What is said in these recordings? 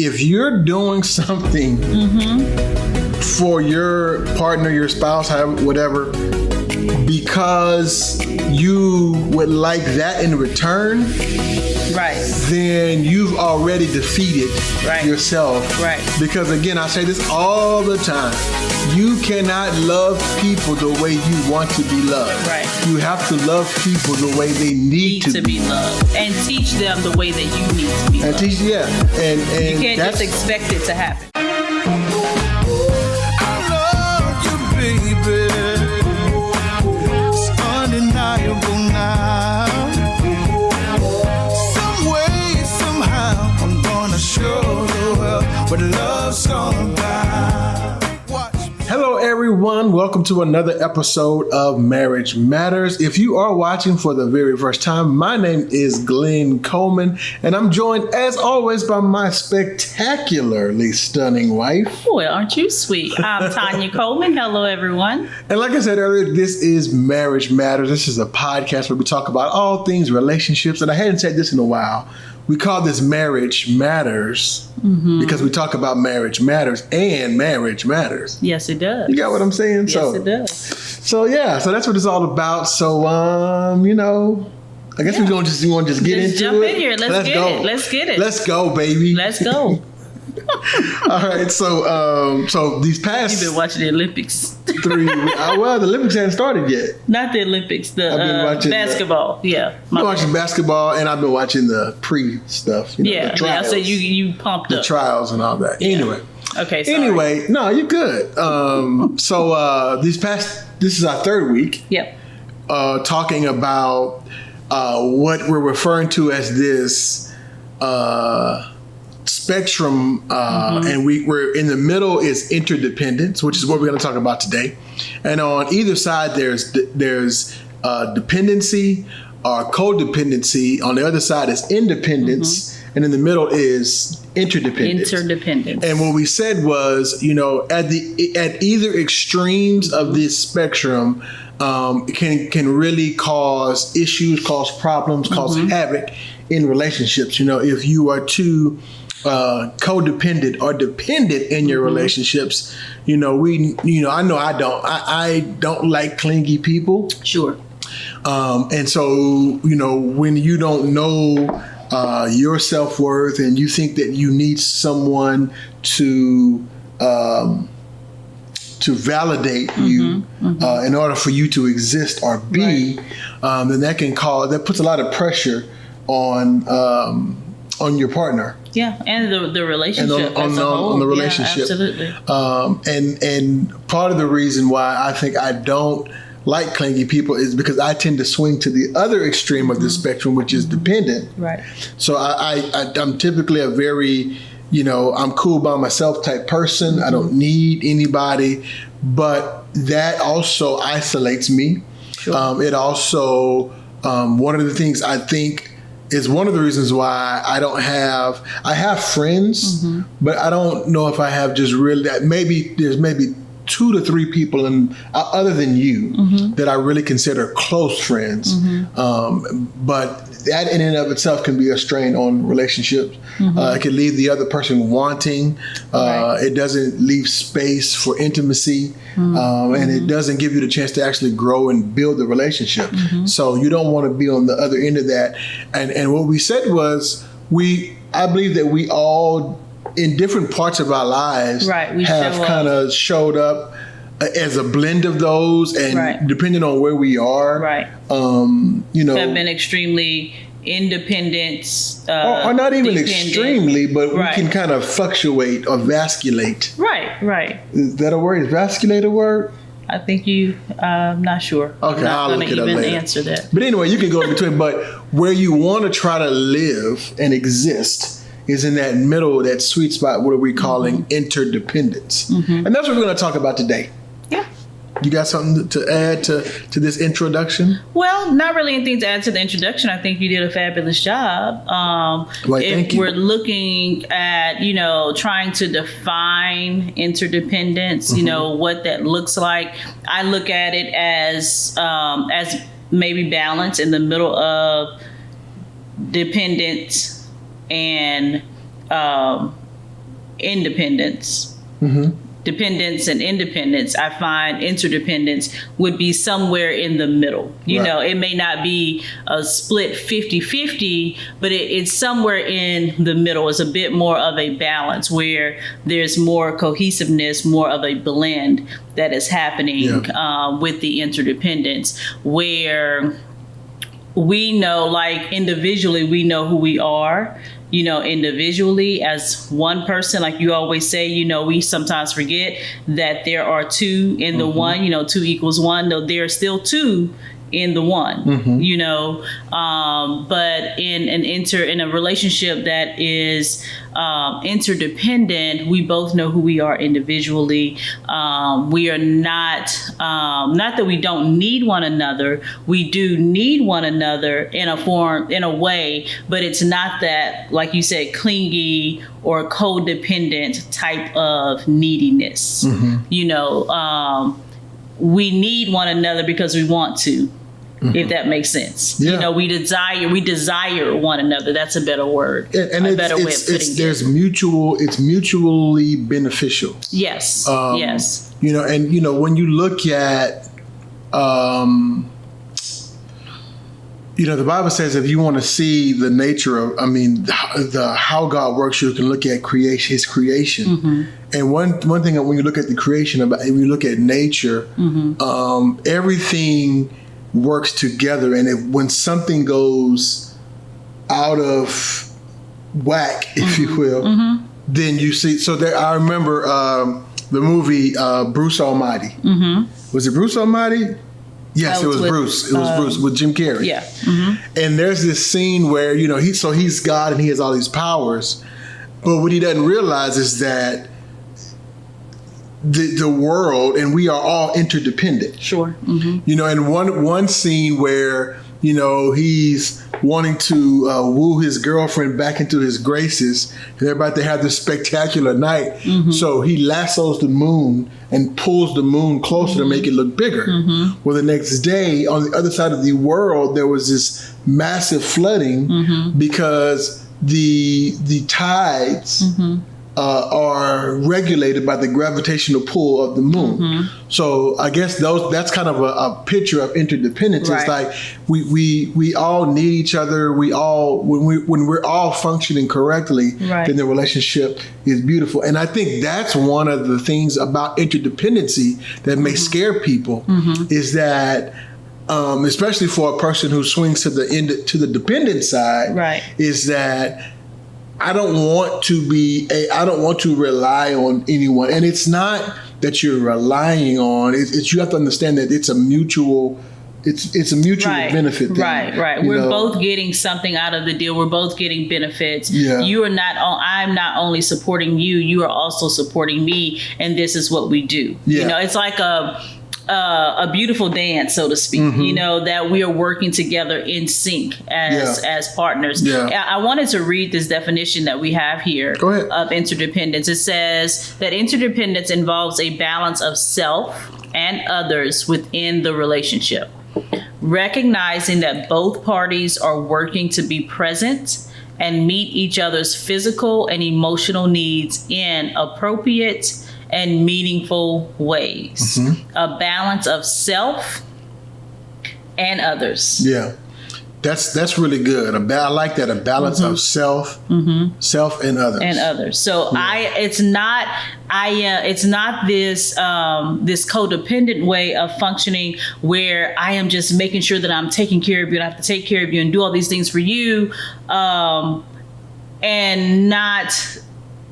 if you're doing something for your partner, your spouse, however, whatever, because you would like that in return, right, then you've already defeated yourself. Right. Because again, I say this all the time. You cannot love people the way you want to be loved. Right. You have to love people the way they need to be loved. And teach them the way that you need to be loved. And you can't just expect it to happen. I love you, baby. It's undeniable now. Some way, somehow, I'm gonna show the world what love's gonna buy. Hello, everyone. Welcome to another episode of Marriage Matters. If you are watching for the very first time, my name is Glenn Coleman, and I'm joined, as always, by my spectacularly stunning wife. Well, aren't you sweet? I'm Tanya Coleman. Hello, everyone. And like I said earlier, this is Marriage Matters. This is a podcast where we talk about all things relationships, and I hadn't said this in a while. We call this Marriage Matters because we talk about marriage matters and marriage matters. Yes, it does. You got what I'm saying? Yes, it does. So that's what it's all about. So, I guess we're going to just get into it. Jump in here. Let's get it. Let's go, baby. Let's go. All right. So these past... You've been watching the Olympics. 3 weeks. Well, the Olympics hadn't started yet. Not the Olympics. I've been watching basketball. I've been watching basketball, and I've been watching the pre-stuff. The trials. So you pumped up. The trials and all that. Yeah. Anyway. Okay, sorry. Anyway, no, you're good. This is our third week. Yep. Talking about what we're referring to as this spectrum, and we're in the middle is interdependence, which is what we're going to talk about today. And on either side, there's dependency or codependency. On the other side is independence, and in the middle is interdependence. And what we said was, at either extremes of this spectrum, can really cause issues, cause problems, cause havoc in relationships. If you are too codependent or dependent in your relationships, I know I don't like clingy people. Sure. And so, when you don't know your self-worth and you think that you need someone to validate you in order for you to exist or be, then that puts a lot of pressure on your partner. Yeah, and the relationship and on the relationship. Yeah, absolutely. And part of the reason why I think I don't like clingy people is because I tend to swing to the other extreme of the spectrum, which is dependent. Right. So I'm typically a very, I'm cool by myself type person. I don't need anybody, but that also isolates me. Sure. It also, one of the things I think is one of the reasons why I have friends, but I don't know if I have just really that. There's maybe 2 to 3 people other than you that I really consider close friends. But that in and of itself can be a strain on relationships. It can leave the other person wanting. It doesn't leave space for intimacy. And it doesn't give you the chance to actually grow and build the relationship. So you don't want to be on the other end of that. And what we said was, I believe that we all, in different parts of our lives, have kind of showed up as a blend of those, and depending on where we are, have been extremely independent, or not even dependent. Extremely, but we can kind of fluctuate or vasculate. Right. Is that a word? Is vasculate a word? I think I'm not sure. Okay, I'll look it up later. Answer that. But anyway, you can go in between. But where you want to try to live and exist is in that middle, that sweet spot, what are we calling interdependence. And that's what we're going to talk about today. Yeah. You got something to add to this introduction? Well, not really anything to add to the introduction. I think you did a fabulous job. Thank you. We're looking at, trying to define interdependence, what that looks like. I look at it as maybe balance in the middle of dependence and independence. Mm-hmm. Dependence and independence, I find interdependence would be somewhere in the middle. You know, it may not be a split 50-50, but it's somewhere in the middle. It's a bit more of a balance where there's more cohesiveness, more of a blend that is happening with the interdependence, where we know, like individually, we know who we are. You know, individually as one person, like you always say, you know, we sometimes forget that there are two in the one, you know, 2 equals 1. No, there are still 2 in the one, you know, but in a relationship that is interdependent, we both know who we are individually. We are not that we don't need one another. We do need one another in a way, but it's not that, like you said, clingy or codependent type of neediness. You know, we need one another because we want to. If that makes sense. You know, we desire one another. That's a better word. And a better way of putting it. It's mutually beneficial. Yes. Yes. You know, and you know, when you look at you know, the Bible says if you want to see the nature of, how God works, you can look at His creation. And one thing when you look at the creation, when you look at nature, everything works together, and when something goes out of whack, if you will, then you see. So there, I remember the movie Bruce Almighty. Was it Bruce Almighty? Yes, it was Bruce. It was Bruce with Jim Carrey. Yeah. And there's this scene where, you know, he's God and he has all these powers, but what he doesn't realize is that the world, and we are all interdependent. Sure. You know, and one scene where, you know, he's wanting to woo his girlfriend back into his graces, and they're about to have this spectacular night. So he lassos the moon and pulls the moon closer to make it look bigger. Well, the next day, on the other side of the world, there was this massive flooding because the tides are regulated by the gravitational pull of the moon. So I guess that's kind of a picture of interdependence. It's like we all need each other. We all when we're all functioning correctly, then the relationship is beautiful. And I think that's one of the things about interdependency that may scare people is that. Especially for a person who swings to the dependent side, is that I don't want to rely on anyone. And it's not that you're relying on, it's you have to understand that it's a mutual benefit thing. Right. We're both getting something out of the deal. We're both getting benefits. You are not, I'm not only supporting you, you are also supporting me. And this is what we do. You know, it's like a beautiful dance, so to speak, you know, that we are working together in sync as partners. I wanted to read this definition that we have here of interdependence. It says that interdependence involves a balance of self and others within the relationship, recognizing that both parties are working to be present and meet each other's physical and emotional needs in appropriate and meaningful ways. A balance of self and others. Yeah, that's really good. I like that. A balance of self and others. So it's not this this codependent way of functioning where I am just making sure that I'm taking care of you and I have to take care of you and do all these things for you, and not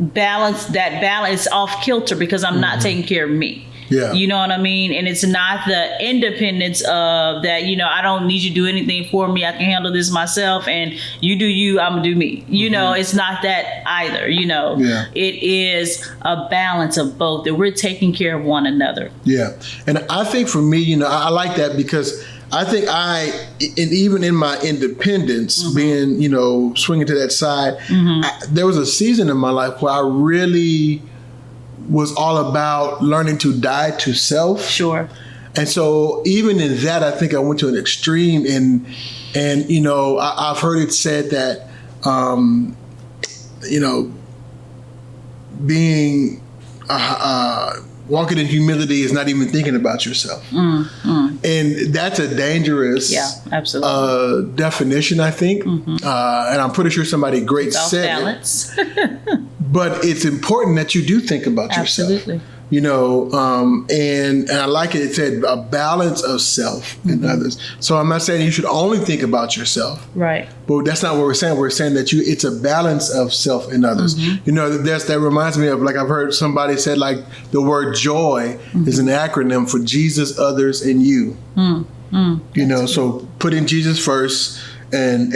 balance off kilter because I'm not taking care of me. You know what I mean? And it's not the independence of that, you know, I don't need you to do anything for me. I can handle this myself, and you do you, I'm gonna do me. You know, it's not that either, you know. It is a balance of both, that we're taking care of one another. And I think for me, you know, I like that because I think and even in my independence, being, you know, swinging to that side, there was a season in my life where I really was all about learning to die to self. And so even in that, I think I went to an extreme, and you know, I've heard it said that, you know, being walking in humility is not even thinking about yourself. And that's a dangerous absolutely. Definition, I think. And I'm pretty sure somebody great said balance. But it's important that you do think about yourself. Absolutely. You know, and I like it. It said a balance of self and others. So I'm not saying you should only think about yourself. Right. But that's not what we're saying. We're saying that it's a balance of self and others. You know, that reminds me of, like, I've heard somebody said, like, the word joy is an acronym for Jesus, others, and you. You know, so putting Jesus first and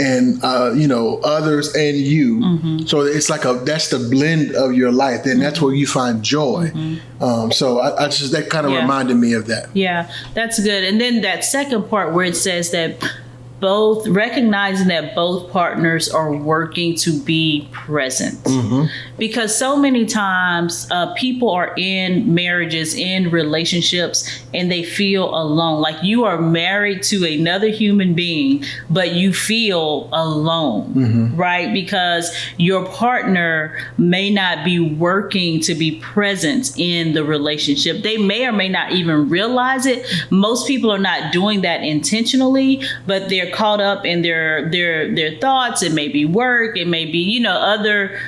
you know, others and you. So it's like that's the blend of your life. Then that's where you find joy. So I just, that kind of reminded me of that. Yeah, that's good. And then that second part where it says that recognizing that both partners are working to be present. Because so many times people are in marriages, in relationships, and they feel alone. Like you are married to another human being, but you feel alone, right? Because your partner may not be working to be present in the relationship. They may or may not even realize it. Most people are not doing that intentionally, but they're caught up in their thoughts. It may be work. It may be, you know, other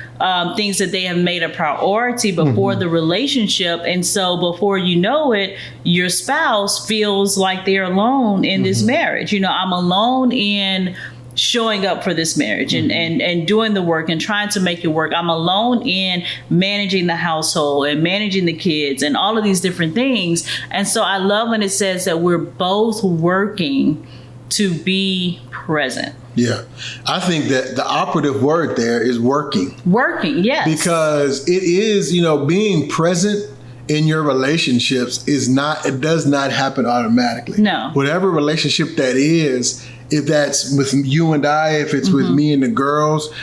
things that they have made a priority before the relationship. And so before you know it, your spouse feels like they're alone in this marriage. You know, I'm alone in showing up for this marriage and doing the work and trying to make it work. I'm alone in managing the household and managing the kids and all of these different things. And so I love when it says that we're both working to be present. Yeah. I think that the operative word there is working. Working, yes. Because it is, you know, being present in your relationships it does not happen automatically. No. Whatever relationship that is, if that's with you and I, if it's with me and the girls,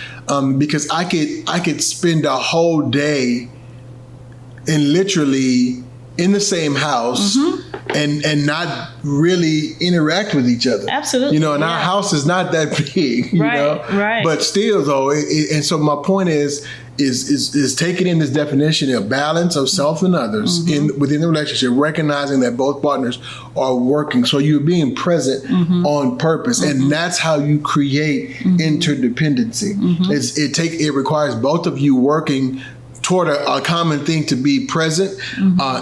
because I could spend a whole day and literally in the same house and not really interact with each other. Absolutely. You know, and our house is not that big, you know? Right. But still though, and so my point is taking in this definition of balance of self and others within the relationship, recognizing that both partners are working. So you're being present on purpose. And that's how you create interdependency. It requires both of you working toward a common thing to be present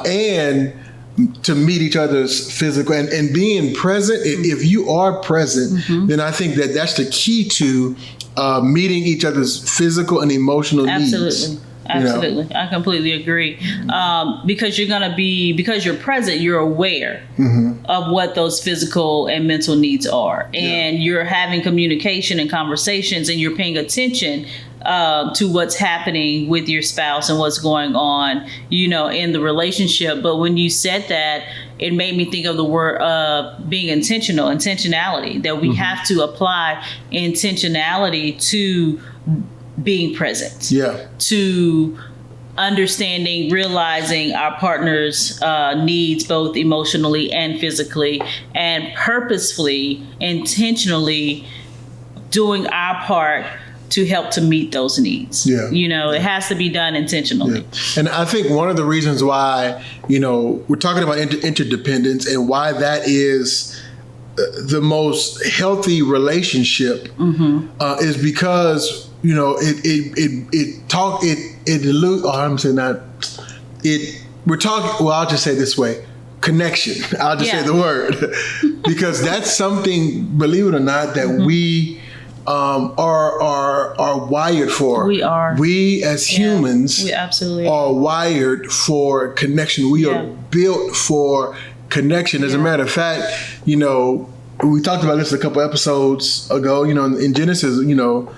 and to meet each other's physical and being present. If you are present, then I think that's the key to meeting each other's physical and emotional needs. Absolutely. You know? I completely agree. Because because you're present, you're aware of what those physical and mental needs are. And you're having communication and conversations and you're paying attention to what's happening with your spouse and what's going on, you know, in the relationship. But when you said that, it made me think of the word being intentionality, that we have to apply intentionality to being present, to understanding, realizing our partner's needs, both emotionally and physically, and purposefully, intentionally doing our part to help to meet those needs. You know, it has to be done intentionally. And I think one of the reasons why, you know, we're talking about interdependence and why that is the most healthy relationship is because, you know, I'll just say it this way. Connection. I'll just say the word. Because that's something, believe it or not, that we are wired for. We as humans we absolutely are wired for connection. We are built for connection. As a matter of fact, you know, we talked about this a couple episodes ago, you know, in Genesis, you know,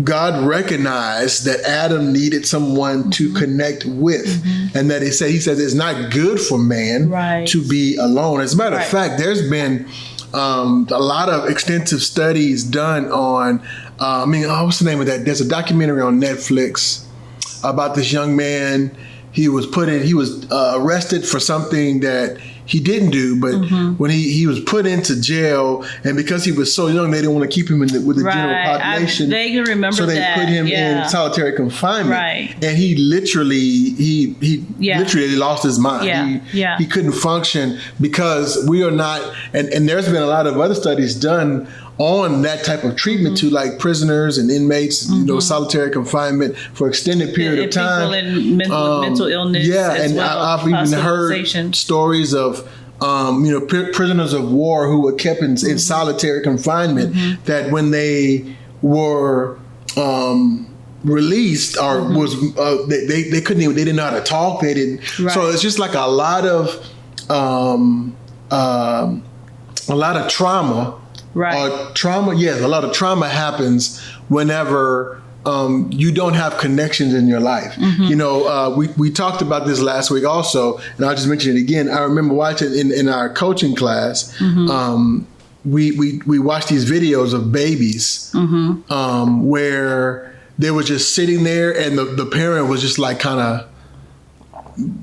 God recognized that Adam needed someone to connect with, and that he says it's not good for man to be alone. As a matter of fact, there's been a lot of extensive studies done on, what's the name of that? There's a documentary on Netflix about this young man. He was arrested for something that he didn't do, but when he was put into jail, and because he was so young, they didn't want to keep him with the general population. I vaguely remember so they that. put him in solitary confinement. Right. And he literally literally lost his mind. He couldn't function because we are not, and there's been a lot of other studies done on that type of treatment to like prisoners and inmates, solitary confinement for extended period of time. People in mental illness. I've even heard stories of prisoners of war who were kept in solitary confinement that when they were released or they couldn't even, they didn't know how to talk. They didn't. Right. So it's just like a lot of trauma. Right. Trauma. Yes. A lot of trauma happens whenever you don't have connections in your life. We talked about this last week also, and I'll just mention it again. I remember watching in our coaching class, we watched these videos of babies where they were just sitting there and the parent was just like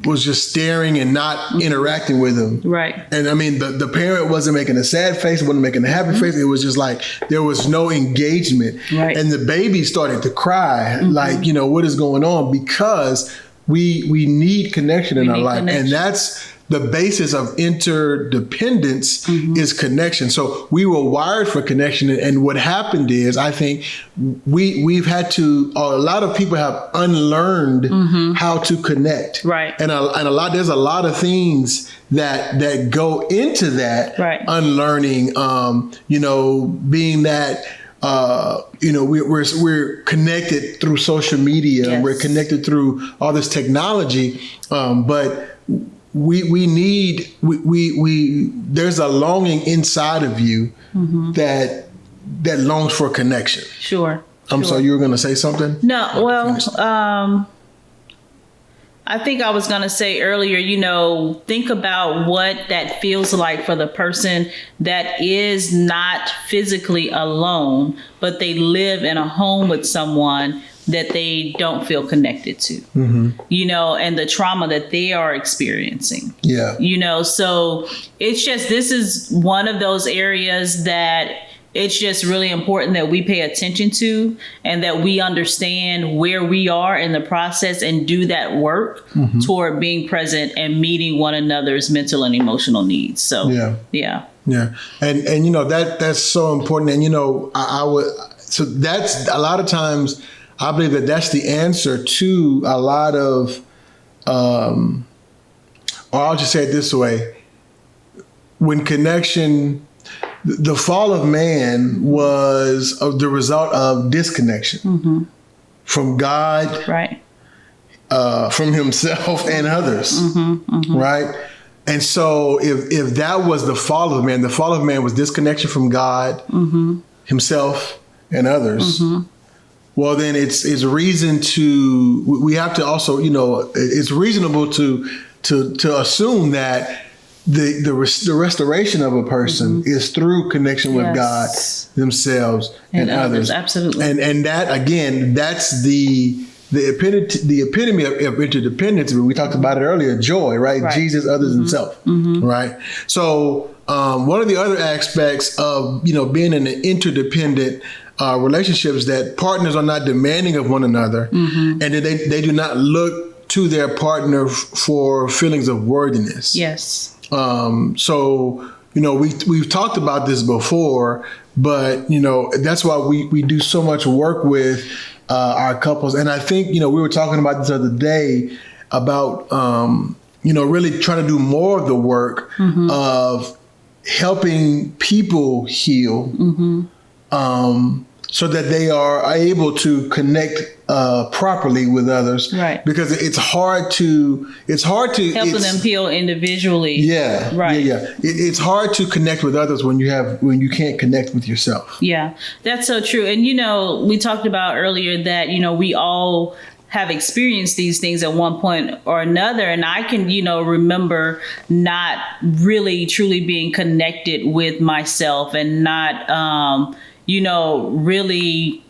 was just staring and not interacting with them. Right. And I mean, the parent wasn't making a sad face, wasn't making a happy face. It was just like, there was no engagement. Right. And the baby started to cry, like, what is going on? Because we need connection in our life. And that's the basis of interdependence is connection. So we were wired for connection. And what happened is, I think we've had to, a lot of people have unlearned how to connect. Right. And there's a lot of things that go into that unlearning, being that, we're connected through social media. Yes. We're connected through all this technology. But there's a longing inside of you that longs for connection. Sure. I'm sorry, you were going to say something? No, well, I think I was going to say earlier, think about what that feels like for the person that is not physically alone, but they live in a home with someone that they don't feel connected to, and the trauma that they are experiencing. Yeah. So it's just, this is one of those areas that it's just really important that we pay attention to and that we understand where we are in the process and do that work toward being present and meeting one another's mental and emotional needs. So, yeah. And that's so important. And, so that's a lot of times, I believe that's the answer to a lot of, or I'll just say it this way. When connection, the fall of man was the result of disconnection from God, right? From himself and others, right? And so if that was the fall of man was disconnection from God, himself and others. Well, then it's reason to, we have to also, it's reasonable to assume that the restoration of a person is through connection with God, themselves, and others. Absolutely. And that, again, that's the epitome of interdependence. We talked about it earlier, joy, right? Jesus, others, and self, right? So one of the other aspects of, being in an interdependent relationships, that partners are not demanding of one another, and that they do not look to their partner for feelings of worthiness. Yes. So, we've talked about this before, but, that's why we do so much work with our couples. And I think, we were talking about this other day about, really trying to do more of the work of helping people heal. So that they are able to connect properly with others, right? Because it's hard to helping them heal individually. Yeah, right. Yeah. It's hard to connect with others when you can't connect with yourself. Yeah, that's so true. And we talked about earlier that we all have experienced these things at one point or another. And I can, remember not really truly being connected with myself and not, really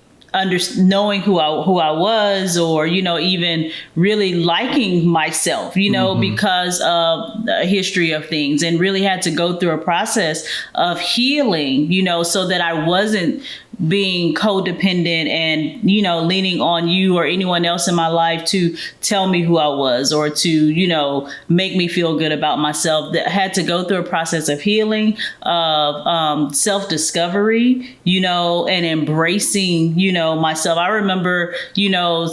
knowing who I was, or, even really liking myself, because of the history of things, and really had to go through a process of healing, so that I wasn't being codependent and, leaning on you or anyone else in my life to tell me who I was, or to, make me feel good about myself. That had to go through a process of healing, of self-discovery, and embracing, myself. I remember,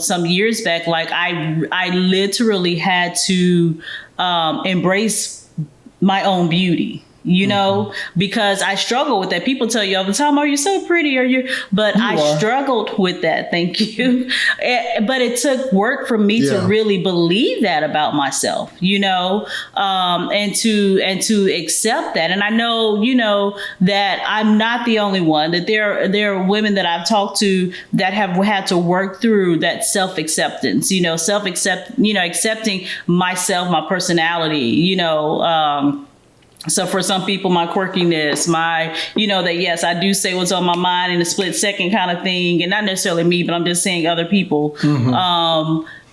some years back, like I literally had to embrace my own beauty. Because I struggle with that. People tell you all the time, "Oh, you're so pretty," but I struggled with that. Thank you. But it took work for me to really believe that about myself, and to accept that. And I know, that I'm not the only one, that there are women that I've talked to that have had to work through that self-acceptance, accepting myself, my personality, So for some people, my quirkiness, that yes, I do say what's on my mind in a split second kind of thing, and not necessarily me, but I'm just saying other people.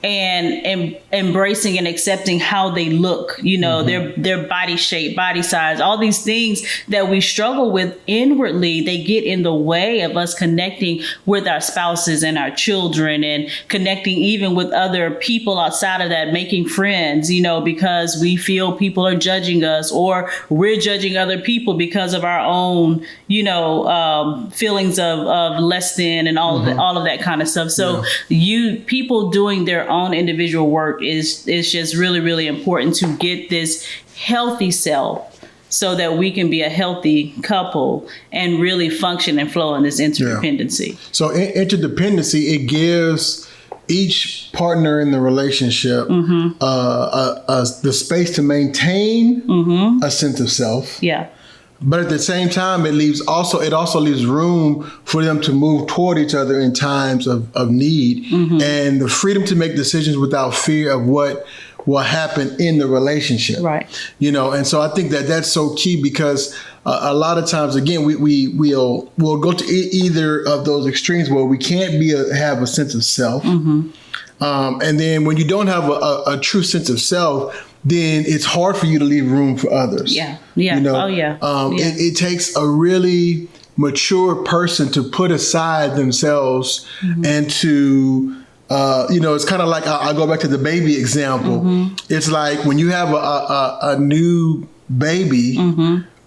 And embracing and accepting how they look, their body shape, body size, all these things that we struggle with inwardly, they get in the way of us connecting with our spouses and our children, and connecting even with other people outside of that, making friends, because we feel people are judging us, or we're judging other people because of our own, feelings of less than, and all of that kind of stuff. So people doing their own individual work is just really, really important to get this healthy self, so that we can be a healthy couple and really function and flow in this interdependency. So interdependency, it gives each partner in the relationship the space to maintain a sense of self. Yeah. But at the same time, it also leaves room for them to move toward each other in times of need, and the freedom to make decisions without fear of what will happen in the relationship. Right. And so I think that's so key, because a lot of times, again, we'll go to either of those extremes where we can't have a sense of self. And then when you don't have a true sense of self, then it's hard for you to leave room for others. Yeah. It takes a really mature person to put aside themselves and to, it's kind of like, I'll go back to the baby example. It's like when you have a new baby,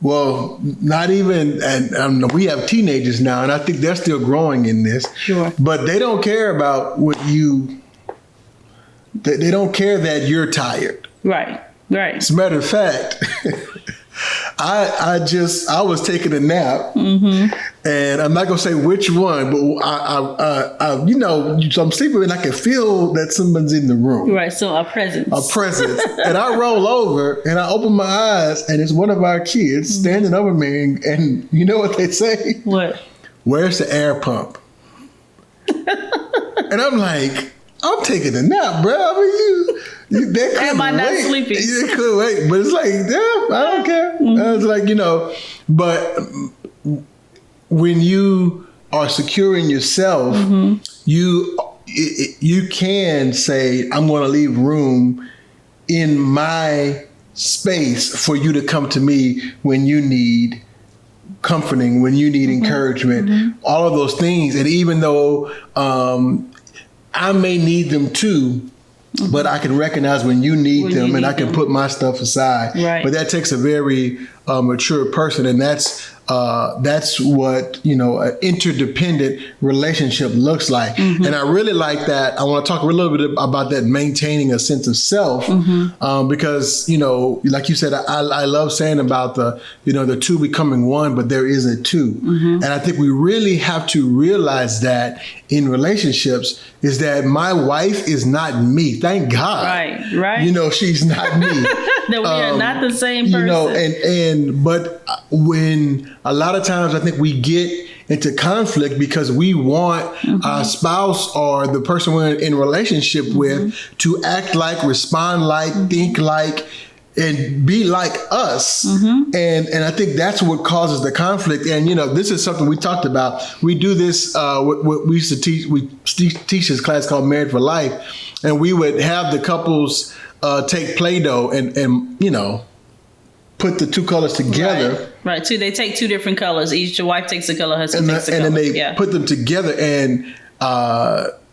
well, not even, and we have teenagers now, and I think they're still growing in this. Sure. But they don't care about they don't care that you're tired. Right. As a matter of fact, I was taking a nap, and I'm not gonna say which one, but so I'm sleeping and I can feel that someone's in the room. Right. So a presence. And I roll over and I open my eyes, and it's one of our kids standing over me, and you know what they say? What? "Where's the air pump?" And I'm like, I'm taking a nap, bro. I mean, they couldn't Am I not wait. sleeping? They couldn't wait. But it's like, I don't care. I was like, but when you are secure in yourself, you can say, I'm going to leave room in my space for you to come to me when you need comforting, when you need encouragement, all of those things. And even though I may need them too, but I can recognize when you need them, and I can put my stuff aside. Right. But that takes a very mature person, and that's what an interdependent relationship looks like. And I really like that. I want to talk a little bit about that, maintaining a sense of self, because like you said, I love saying about the two becoming one, but there is a two, and I think we really have to realize that in relationships is that my wife is not me. Thank God. Right. She's not me. That we are not the same person. But when a lot of times I think we get into conflict because we want our spouse or the person we're in relationship with to act like, respond like, think like, and be like us. And I think that's what causes the conflict. And, this is something we talked about. We do this, what we used to teach, we teach this class called Married for Life. And we would have the couples take Play-Doh and put the two colors together. Right. They take two different colors. Each wife takes a color, husband takes a color. And then they put them together. And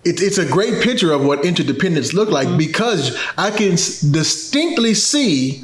it's a great picture of what interdependence look like, because I can distinctly see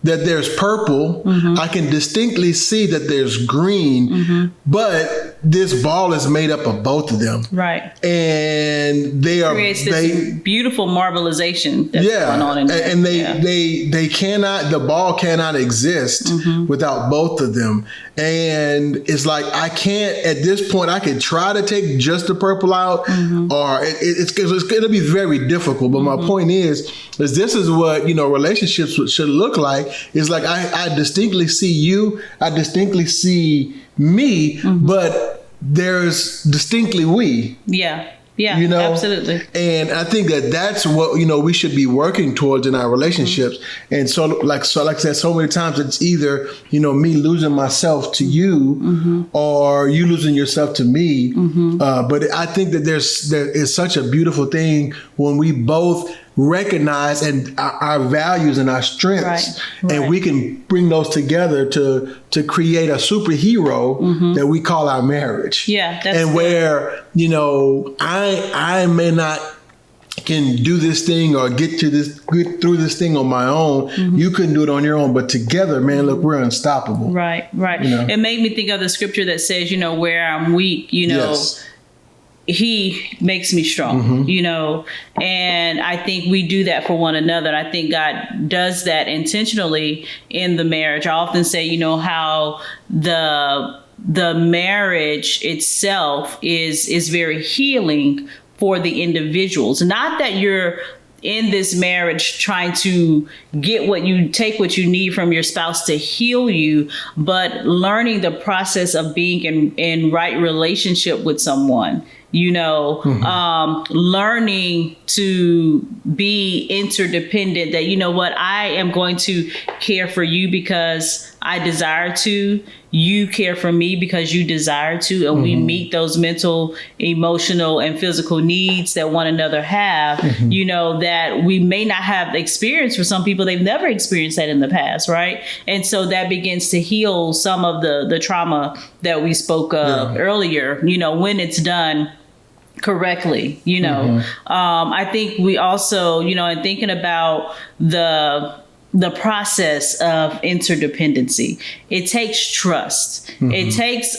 that there's purple. I can distinctly see that there's green, but this ball is made up of both of them. Right. And they are creates this beautiful marbleization that's going on in there. And they cannot, the ball cannot exist without both of them. And it's like, I can't, at this point, I could try to take just the purple out, or it's going to be very difficult. But my point is this is what, relationships should look like. It's like, I distinctly see you, I distinctly see me, but there's distinctly we. Yeah, absolutely. And I think that's what, we should be working towards in our relationships. And so like I said, so many times it's either, me losing myself to you, or you losing yourself to me. But I think that there is such a beautiful thing when we both recognize and our values and our strengths, and we can bring those together to create a superhero that we call our marriage. And where I may not can do this thing or get through this thing on my own. You couldn't do it on your own, but together, man, look, we're unstoppable. Right. It made me think of the scripture that says, where I'm weak, Yes. He makes me strong, and I think we do that for one another. I think God does that intentionally in the marriage. I often say, how the marriage itself is very healing for the individuals. Not that you're in this marriage trying to take what you need from your spouse to heal you, but learning the process of being in right relationship with someone. Learning to be interdependent, that, I am going to care for you because I desire to, you care for me because you desire to, and we meet those mental, emotional, and physical needs that one another have, that we may not have experienced. For some people, they've never experienced that in the past, right? And so that begins to heal some of the trauma that we spoke of earlier, when it's done correctly. I think we also, in thinking about the process of interdependency, it takes trust. It takes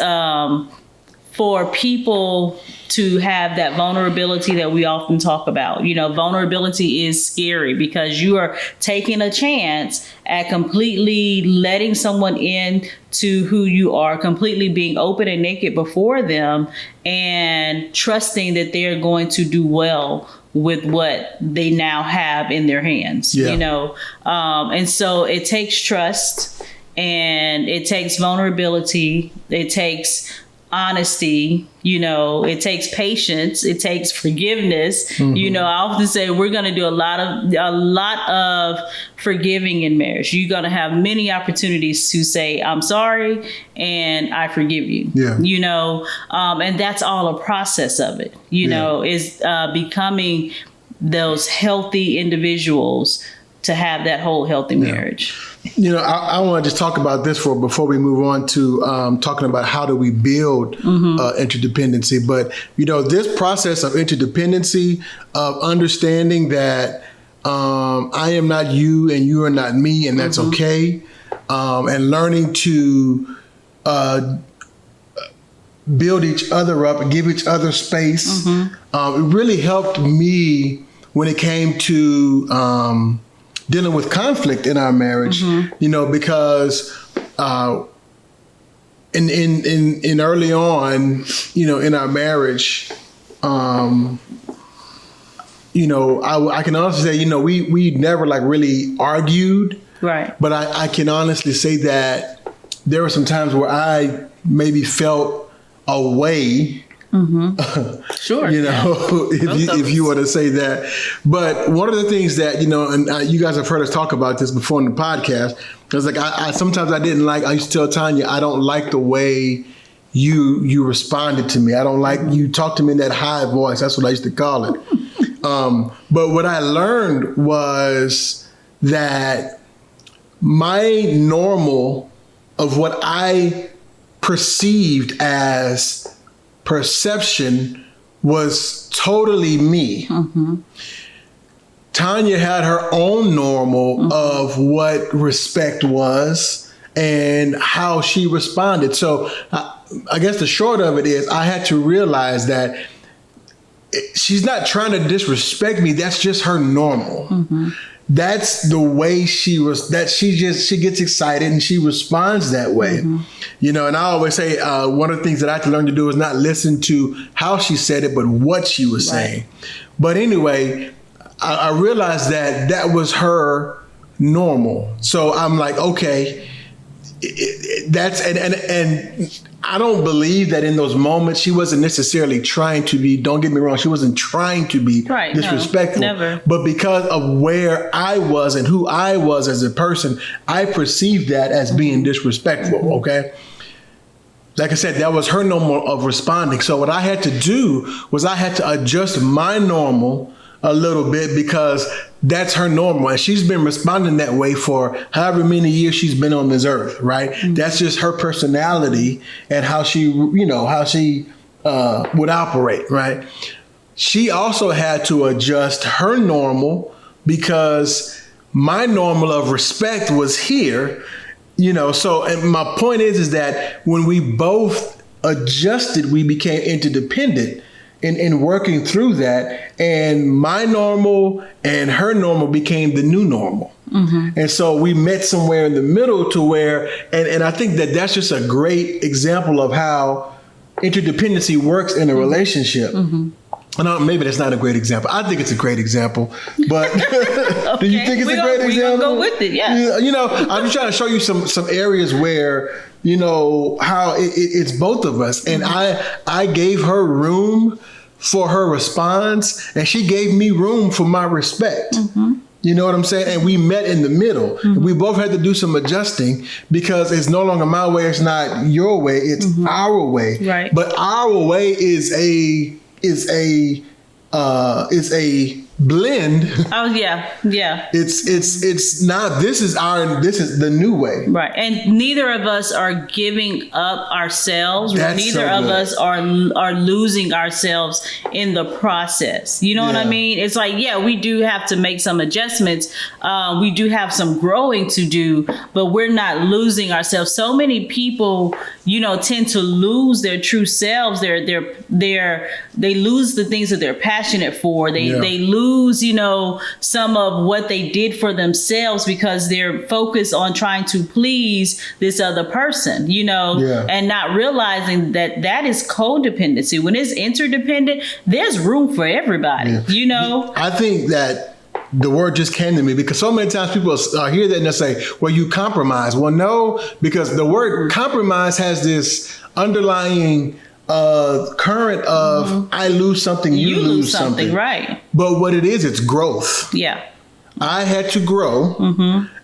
for people to have that vulnerability that we often talk about. Vulnerability is scary because you are taking a chance at completely letting someone in to who you are, completely being open and naked before them, and trusting that they're going to do well with what they now have in their hands. And so it takes trust, and it takes vulnerability. It takes honesty, it takes patience, it takes forgiveness. I often say we're going to do a lot of forgiving in marriage. You're going to have many opportunities to say, I'm sorry, and I forgive you. And that's all a process of it, is becoming those healthy individuals to have that whole healthy marriage. I want to just talk about this before we move on to talking about how do we build interdependency. But, this process of interdependency, of understanding that I am not you and you are not me, and that's okay. And learning to build each other up and give each other space. It really helped me when it came to dealing with conflict in our marriage, because in early on, in our marriage, I can honestly say, we never really argued, right? But I can honestly say that there were some times where I maybe felt a way Sure. if you want to say that. But one of the things that, and you guys have heard us talk about this before in the podcast, because like I sometimes I didn't like, I used to tell Tanya, I don't like the way you responded to me. I don't like you talk to me in that high voice. That's what I used to call it. But what I learned was that my normal of what I perceived as perception was totally me. Tanya had her own normal of what respect was and how she responded. So I guess the short of it is I had to realize that she's not trying to disrespect me. That's just her normal. That's the way she was, that she gets excited and she responds that way. And I always say one of the things that I had to learn to do is not listen to how she said it, but what she was saying. But anyway, I realized that was her normal. So I'm like, okay, that's, and I don't believe that in those moments she wasn't necessarily trying to be, don't get me wrong, she wasn't trying to be disrespectful. No, never. But because of where I was and who I was as a person, I perceived that as being disrespectful, okay? Like I said, that was her normal of responding. So what I had to do was I had to adjust my normal a little bit because that's her normal. And she's been responding that way for however many years she's been on this earth, right? That's just her personality and how she, would operate, right? She also had to adjust her normal because my normal of respect was here, So, and my point is that when we both adjusted, we became interdependent in working through that, and my normal and her normal became the new normal. And so we met somewhere in the middle to where, and I think that that's just a great example of how interdependency works in a relationship. Maybe that's not a great example. I think it's a great example, but okay. Do you think it's a great example? We're gonna go with it, yeah. I'm just trying to show you some areas where, how it's both of us. And I gave her room for her response, and she gave me room for my respect. You know what I'm saying? And we met in the middle. We both had to do some adjusting because it's no longer my way. It's not your way. It's our way. Right. But our way is a blend. Oh yeah. It's not. This is the new way. Right. And neither of us are giving up ourselves. Neither of us are losing ourselves in the process. You know what I mean? It's like, we do have to make some adjustments. We do have some growing to do, but we're not losing ourselves. So many people, tend to lose their true selves. They lose the things that they're passionate for. They lose, some of what they did for themselves because they're focused on trying to please this other person, and not realizing that is codependency. When it's interdependent, there's room for everybody, I think that the word just came to me because so many times people hear that and they say, well, you compromise. Well, no, because the word compromise has this underlying current of I lose something, you lose something. Right. But what it is, it's growth. Yeah. I had to grow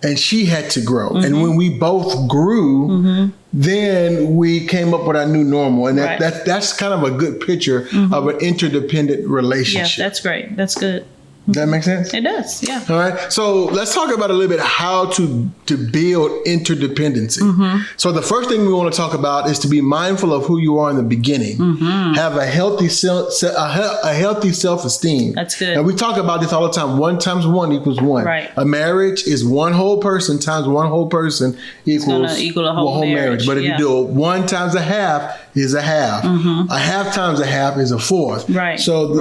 and she had to grow. And when we both grew, then we came up with our new normal. And that's kind of a good picture of an interdependent relationship. Yeah, that's great. That's good. Does that make sense? It does, yeah. All right. So let's talk about a little bit how to build interdependency. So the first thing we want to talk about is to be mindful of who you are in the beginning. Have a healthy self-esteem. That's good. And we talk about this all the time. 1 times 1 equals 1. Right. A marriage is one whole person times one whole person equals a whole marriage. But if you do 1 times a half is a half. A half times a half is a fourth. Right. So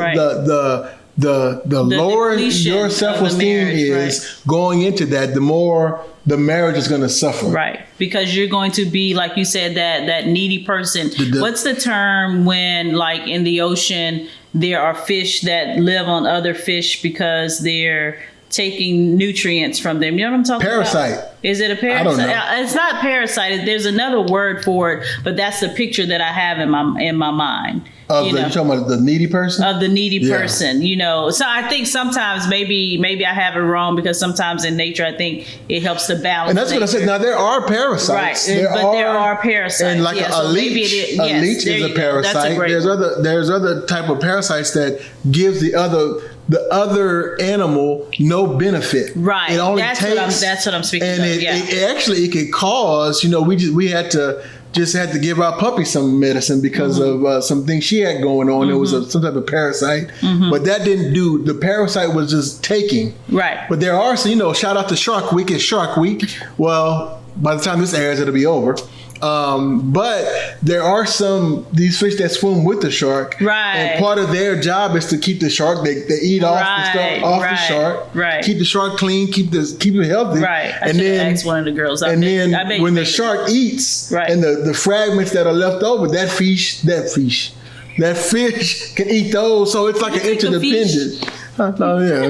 the lower your self-esteem is going into that, the more the marriage is going to suffer. Right. Because you're going to be, like you said, that needy person. What's the term when, like in the ocean, there are fish that live on other fish because they're taking nutrients from them? You know what I'm talking about? Parasite. Is it a parasite? I don't know. It's not parasite. There's another word for it, but that's the picture that I have in my mind. You're talking about the needy person? Of the needy person, So I think sometimes maybe I have it wrong, because sometimes in nature I think it helps to balance. And that's what I said. Now there are parasites. Right, there are parasites. And like a leech, a leech is a parasite. That's a great there's other type of parasites that gives the other animal no benefit. Right. It only that's what I'm speaking and of. It could cause, we had to give our puppy some medicine because of some things she had going on. It was some type of parasite, but that didn't do. The parasite was just taking. Right. But there are some, shout out to Shark Week. It's Shark Week. Well, by the time this airs, it'll be over. But there are these fish that swim with the shark. Right. And part of their job is to keep the shark. They eat off the stuff off the shark. Right. Keep the shark clean. Keep it healthy. Right. I should ask one of the girls. When the shark eats, and the fragments that are left over, that fish can eat those. So it's like an interdependent. Oh yeah,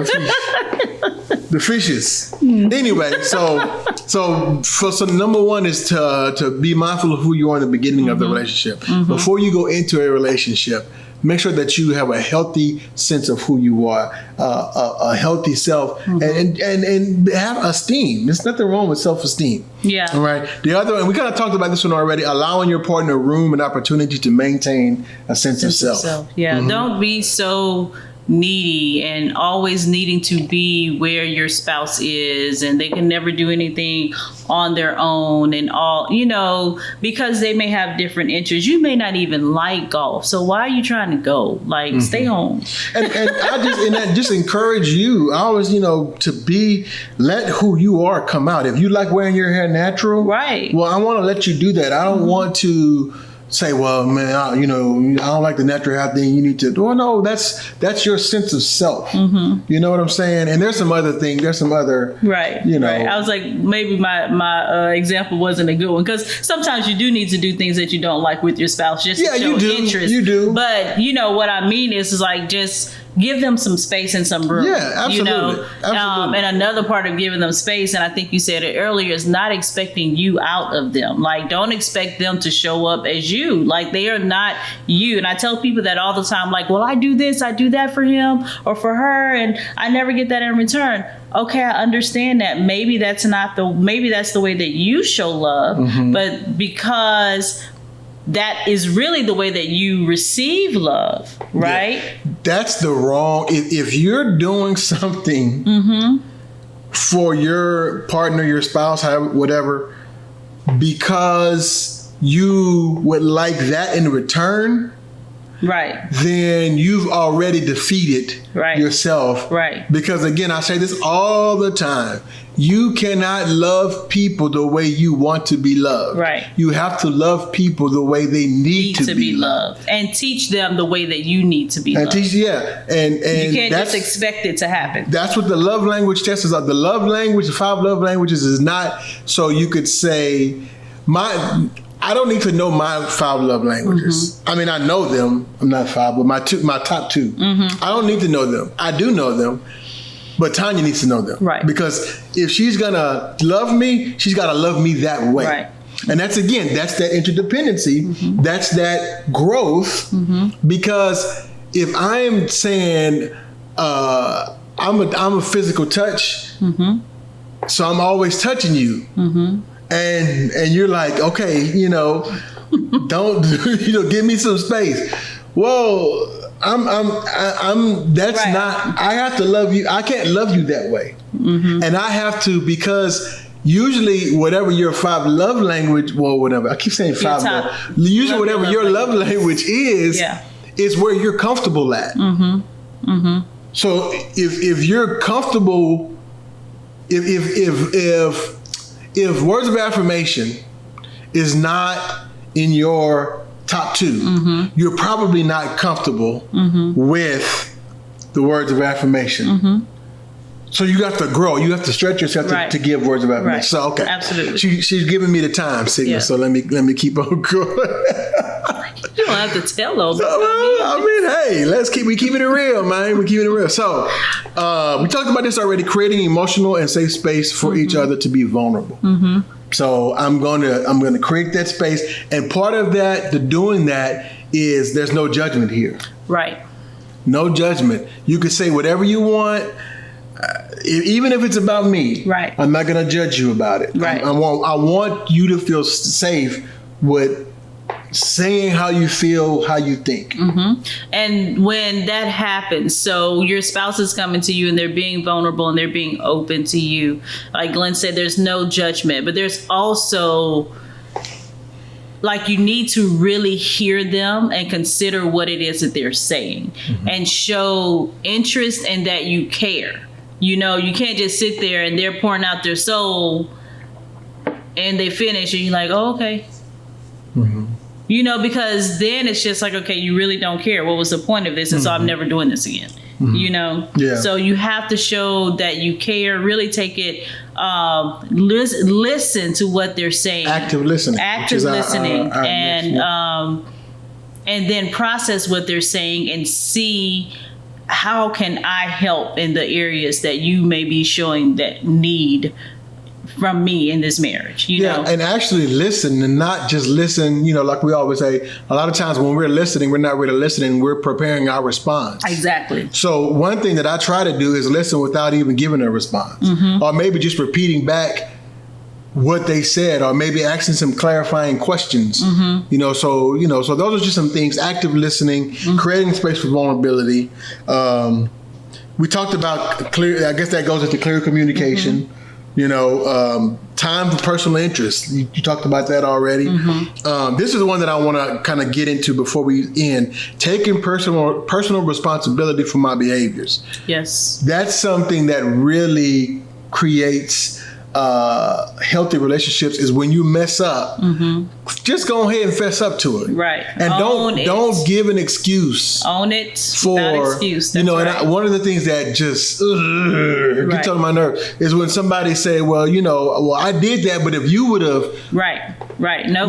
the fishes. Anyway, so number one is to be mindful of who you are in the beginning of the relationship. Before you go into a relationship, make sure that you have a healthy sense of who you are, a healthy self, and have esteem. There's nothing wrong with self-esteem. Yeah. All right. The other, and we kind of talked about this one already, allowing your partner room and opportunity to maintain a sense of self. Yeah. Don't be so needy and always needing to be where your spouse is, and they can never do anything on their own and all, because they may have different interests. You may not even like golf, so why are you trying to go? Like, stay home. And I just encourage you. I always, to let who you are come out. If you like wearing your hair natural, right? Well, I want to let you do that. I don't want to say, well, man, I don't like the natural hair thing. You need to. Well, no, that's your sense of self. You know what I'm saying? And there's some other things. There's some other right. Right. I was like, maybe my example wasn't a good one, because sometimes you do need to do things that you don't like with your spouse just to show interest. You do. But what I mean is like, just give them some space and some room. Yeah, absolutely. Absolutely. And another part of giving them space, and I think you said it earlier, is not expecting you out of them. Like, don't expect them to show up as you. Like, they are not you. And I tell people that all the time, like, well, I do this, I do that for him or for her, and I never get that in return. Okay, I understand that. Maybe that's the way that you show love, but because that is really the way that you receive love, right? Yeah. That's the wrong. If you're doing something for your partner, your spouse, whatever, because you would like that in return, right, then you've already defeated yourself. Right. Because again, I say this all the time. You cannot love people the way you want to be loved. Right. You have to love people the way they need to be loved. And teach them the way that you need to be loved. And you can't just expect it to happen. That's what the love language test is. The love language, the 5 love languages, is not so you could say, I don't need to know my 5 love languages. I mean, I know them. I'm not 5, but my top 2. I don't need to know them. I do know them. But Tanya needs to know them. Right. Because if she's going to love me, she's got to love me that way. Right. And that's that interdependency. That's that growth. Because if I'm saying I'm a physical touch, so I'm always touching you. And you're like, okay, don't, give me some space. Well, that's not, I have to love you. I can't love you that way. And I have to, because usually whatever your 5 love language, well, whatever, I keep saying 5 love. Usually whatever your love language is where you're comfortable at. So if you're comfortable, if words of affirmation is not in your top 2, you're probably not comfortable with the words of affirmation. So you got to grow. You have to stretch yourself to give words of affirmation. So okay, absolutely. She's giving me the time signal. So let me keep on going. You don't have to tell those. I mean, hey, we keeping it real, man. We keeping it real. So we talked about this already. Creating emotional and safe space for each other to be vulnerable. So I'm going to create that space, and part of that, doing that, is there's no judgment here. Right. No judgment. You can say whatever you want, even if it's about me. Right. I'm not going to judge you about it. Right. I want you to feel safe with saying how you feel, how you think. Mm-hmm. And when that happens, so your spouse is coming to you and they're being vulnerable and they're being open to you. Like Glenn said, there's no judgment, but there's also, like, you need to really hear them and consider what it is that they're saying, and show interest and that you care. You know, you can't just sit there and they're pouring out their soul and they finish and you're like, oh, okay. You know, because then it's just like, okay, you really don't care. What was the point of this? And so I'm never doing this again. You know? Yeah. So you have to show that you care, really take it, listen to what they're saying. Active listening. Active listening. And then process what they're saying and see how can I help in the areas that you may be showing that need from me in this marriage, you know? And actually listen, and not just listen, you know, like we always say, a lot of times when we're listening, we're not really listening, we're preparing our response. Exactly. So one thing that I try to do is listen without even giving a response, or maybe just repeating back what they said, or maybe asking some clarifying questions, you know, so those are just some things: active listening, creating space for vulnerability. We talked about clear, I guess that goes into clear communication. You know, time for personal interest. You talked about that already. This is the one that I want to kind of get into before we end. Taking personal responsibility for my behaviors. Yes. That's something that really creates healthy relationships, is when you mess up, just go ahead and fess up to it. Right. And don't give an excuse. Own it for, without excuse. That's, you know, right. And one of the things that just gets on my nerve is when somebody say, well, you know, I did that, but if you would have. Right. No.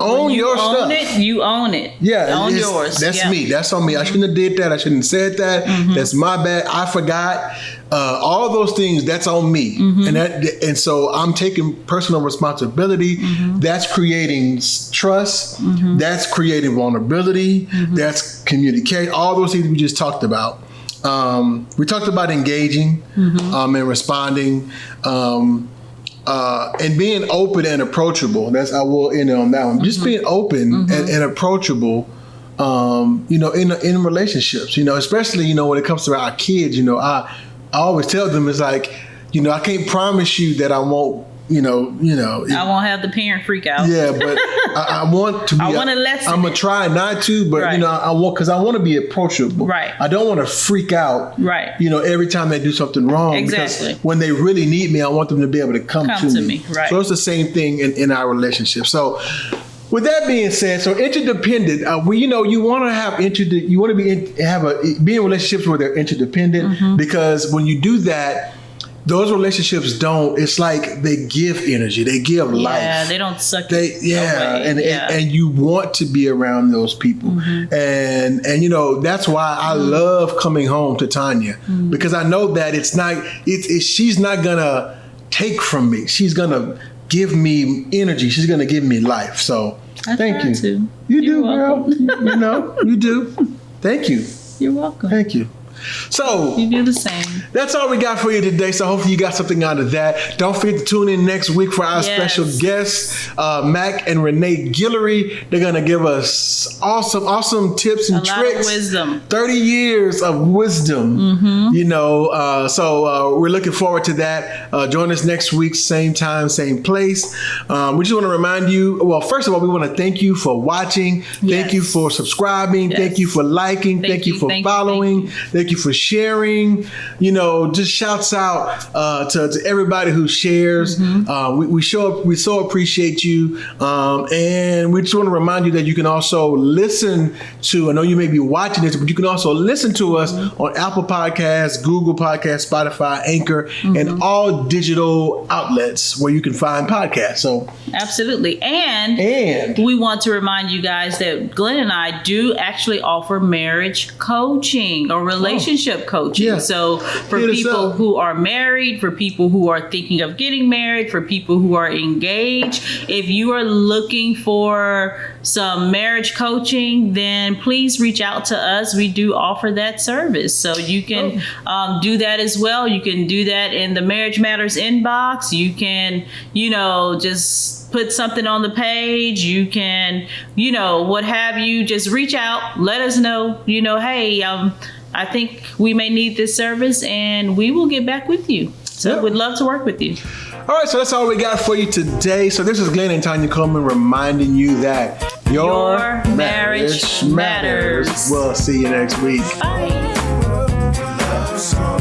Own your stuff. Own it, you own it. Yeah. Own yours. That's me. That's on me. I shouldn't have did that. I shouldn't have said that. That's my bad. I forgot. All those things, that's on me. And so I'm taking personal responsibility. That's creating trust. That's creating vulnerability. That's communication. All those things we just talked about. We talked about engaging and responding. And being open and approachable. I will end on that one. Just being open and approachable, you know, in relationships, you know, especially, you know, when it comes to our kids, you know, I always tell them, it's like, you know, I can't promise you that I won't, I won't have the parent freak out. Yeah, but I want to be. I want to lessen. I'm gonna try not to, but you know, I want to be approachable. Right. I don't want to freak out. Right. You know, every time they do something wrong. Exactly. Because when they really need me, I want them to be able to come to me. Right. So it's the same thing in our relationship. So, with that being said, so interdependent, you want to have be in relationships where they're interdependent, because when you do that, those relationships it's like they give energy, they give life. Yeah, they don't suck it away. And you want to be around those people. And you know, that's why I love coming home to Tanya, because I know that she's not gonna take from me. She's gonna give me energy. She's gonna give me life. So thank you. To. You do, girl. You know, you do. Thank you. You're welcome. Thank you. So you do the same. That's all we got for you today. So hopefully you got something out of that. Don't forget to tune in next week for our special guests, Mac and Renee Guillory. They're gonna give us awesome tips and tricks. Lot of wisdom. 30 years of wisdom. You know, so we're looking forward to that. Join us next week, same time, same place. We just want to remind you. Well, first of all, we want to thank you for watching. Thank you for subscribing. Thank you for liking. Thank you for following. Thank you for sharing. You know, just shouts out to everybody who shares. We so appreciate you. And we just want to remind you that you can also listen to, I know you may be watching this, but you can also listen to us on Apple Podcasts, Google Podcasts, Spotify, Anchor, and all digital outlets where you can find podcasts. So absolutely. And we want to remind you guys that Glenn and I do actually offer marriage coaching or relationship relationship coaching. Yeah. So for Hit us people up. who are married, for people who are thinking of getting married, for people who are engaged, if you are looking for some marriage coaching, then please reach out to us. We do offer that service. So you can do that as well. You can do that in the Marriage Matters inbox. You can, just put something on the page. You can, what have you, just reach out, let us know, hey, I think we may need this service, and we will get back with you. So we'd love to work with you. All right, so that's all we got for you today. So this is Glenn and Tanya Coleman reminding you that your marriage matters. We'll see you next week. Bye. Love song.